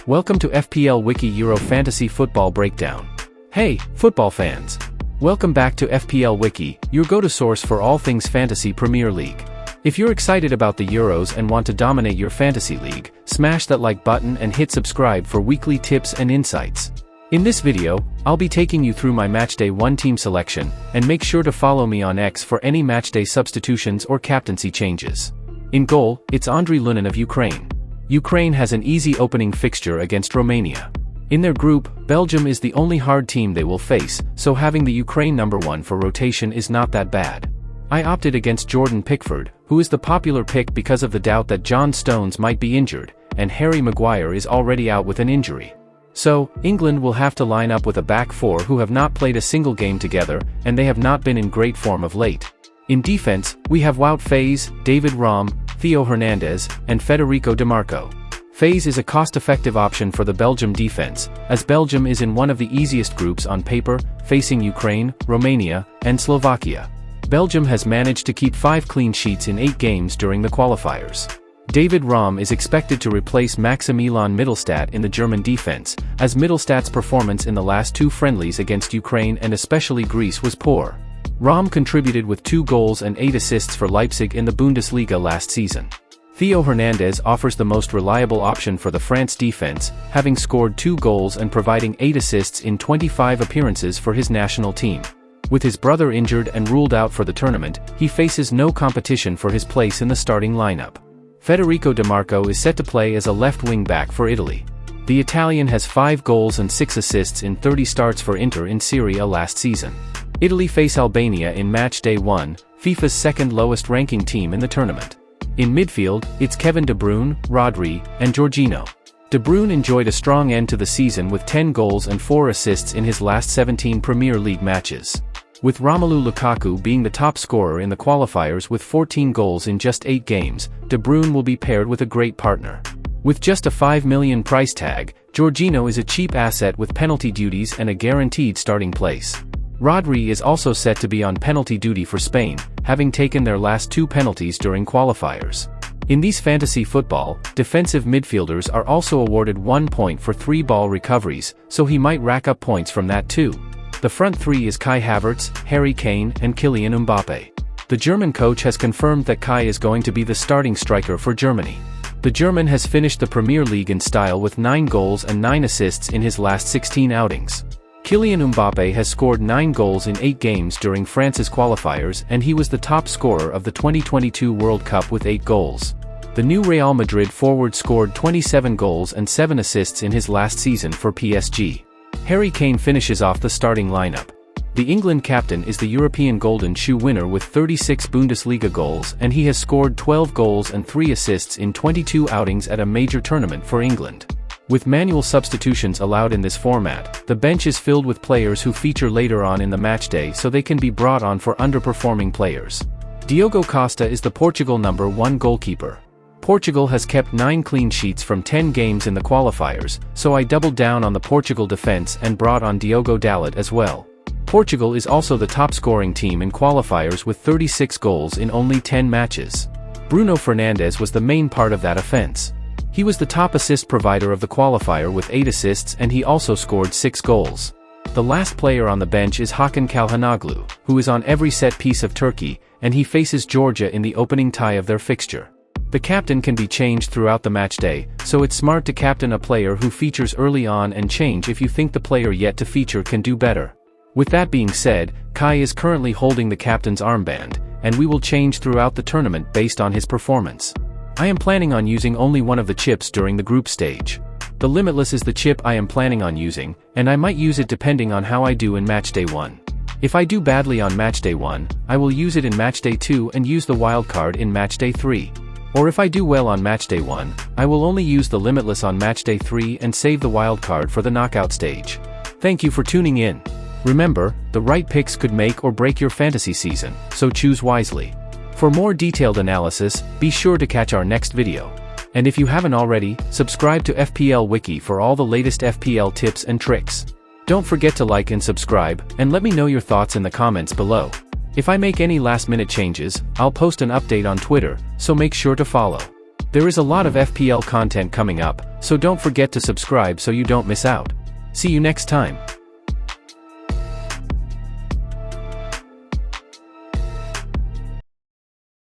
Welcome to FPL Wiki Euro Fantasy Football Breakdown. Hey, football fans! Welcome back to FPL Wiki, your go-to source for all things Fantasy Premier League. If you're excited about the Euros and want to dominate your fantasy league, smash that like button and hit subscribe for weekly tips and insights. In this video, I'll be taking you through my Matchday 1 team selection, and make sure to follow me on X for any Matchday substitutions or captaincy changes. In goal, it's Andriy Lunin of Ukraine. Ukraine has an easy opening fixture against Romania. In their group, Belgium is the only hard team they will face, so having the Ukraine number 1 for rotation is not that bad. I opted against Jordan Pickford, who is the popular pick because of the doubt that John Stones might be injured, and Harry Maguire is already out with an injury. So, England will have to line up with a back four who have not played a single game together, and they have not been in great form of late. In defense, we have Wout Faes, David Raum, Theo Hernandez, and Federico Di Marco. Faes is a cost-effective option for the Belgium defense, as Belgium is in one of the easiest groups on paper, facing Ukraine, Romania, and Slovakia. Belgium has managed to keep 5 clean sheets in 8 games during the qualifiers. David Raum is expected to replace Maximilian Mittelstadt in the German defense, as Mittelstadt's performance in the last 2 friendlies against Ukraine and especially Greece was poor. Raum contributed with 2 goals and 8 assists for Leipzig in the Bundesliga last season. Theo Hernandez offers the most reliable option for the France defense, having scored 2 goals and providing 8 assists in 25 appearances for his national team. With his brother injured and ruled out for the tournament, he faces no competition for his place in the starting lineup. Federico Di Marco is set to play as a left wing-back for Italy. The Italian has 5 goals and 6 assists in 30 starts for Inter in Serie A last season. Italy face Albania in Matchday 1, FIFA's second lowest ranking team in the tournament. In midfield, it's Kevin De Bruyne, Rodri, and Jorginho. De Bruyne enjoyed a strong end to the season with 10 goals and 4 assists in his last 17 Premier League matches. With Romelu Lukaku being the top scorer in the qualifiers with 14 goals in just 8 games, De Bruyne will be paired with a great partner. With just a $5 million price tag, Jorginho is a cheap asset with penalty duties and a guaranteed starting place. Rodri is also set to be on penalty duty for Spain, having taken their last 2 penalties during qualifiers. In these fantasy football, defensive midfielders are also awarded 1 point for 3 ball recoveries, so he might rack up points from that too. The front 3 is Kai Havertz, Harry Kane, and Kylian Mbappe. The German coach has confirmed that Kai is going to be the starting striker for Germany. The German has finished the Premier League in style with 9 goals and 9 assists in his last 16 outings. Kylian Mbappe has scored 9 goals in 8 games during France's qualifiers, and he was the top scorer of the 2022 World Cup with 8 goals. The new Real Madrid forward scored 27 goals and 7 assists in his last season for PSG. Harry Kane finishes off the starting lineup. The England captain is the European Golden Shoe winner with 36 Bundesliga goals, and he has scored 12 goals and 3 assists in 22 outings at a major tournament for England. With manual substitutions allowed in this format, the bench is filled with players who feature later on in the matchday so they can be brought on for underperforming players. Diogo Costa is the Portugal number 1 goalkeeper. Portugal has kept 9 clean sheets from 10 games in the qualifiers, so I doubled down on the Portugal defense and brought on Diogo Dalot as well. Portugal is also the top scoring team in qualifiers with 36 goals in only 10 matches. Bruno Fernandes was the main part of that offense. He was the top assist provider of the qualifier with 8 assists, and he also scored 6 goals. The last player on the bench is Hakan Çalhanoğlu, who is on every set piece of Turkey, and he faces Georgia in the opening tie of their fixture. The captain can be changed throughout the matchday, so it's smart to captain a player who features early on and change if you think the player yet to feature can do better. With that being said, Kai is currently holding the captain's armband, and we will change throughout the tournament based on his performance. I am planning on using only one of the chips during the group stage. The Limitless is the chip I am planning on using, and I might use it depending on how I do in Matchday 1. If I do badly on Matchday 1, I will use it in Matchday 2 and use the wildcard in Matchday 3. Or if I do well on Matchday 1, I will only use the Limitless on Matchday 3 and save the wildcard for the knockout stage. Thank you for tuning in. Remember, the right picks could make or break your fantasy season, so choose wisely. For more detailed analysis, be sure to catch our next video. And if you haven't already, subscribe to FPL Wiki for all the latest FPL tips and tricks. Don't forget to like and subscribe, and let me know your thoughts in the comments below. If I make any last-minute changes, I'll post an update on Twitter, so make sure to follow. There is a lot of FPL content coming up, so don't forget to subscribe so you don't miss out. See you next time.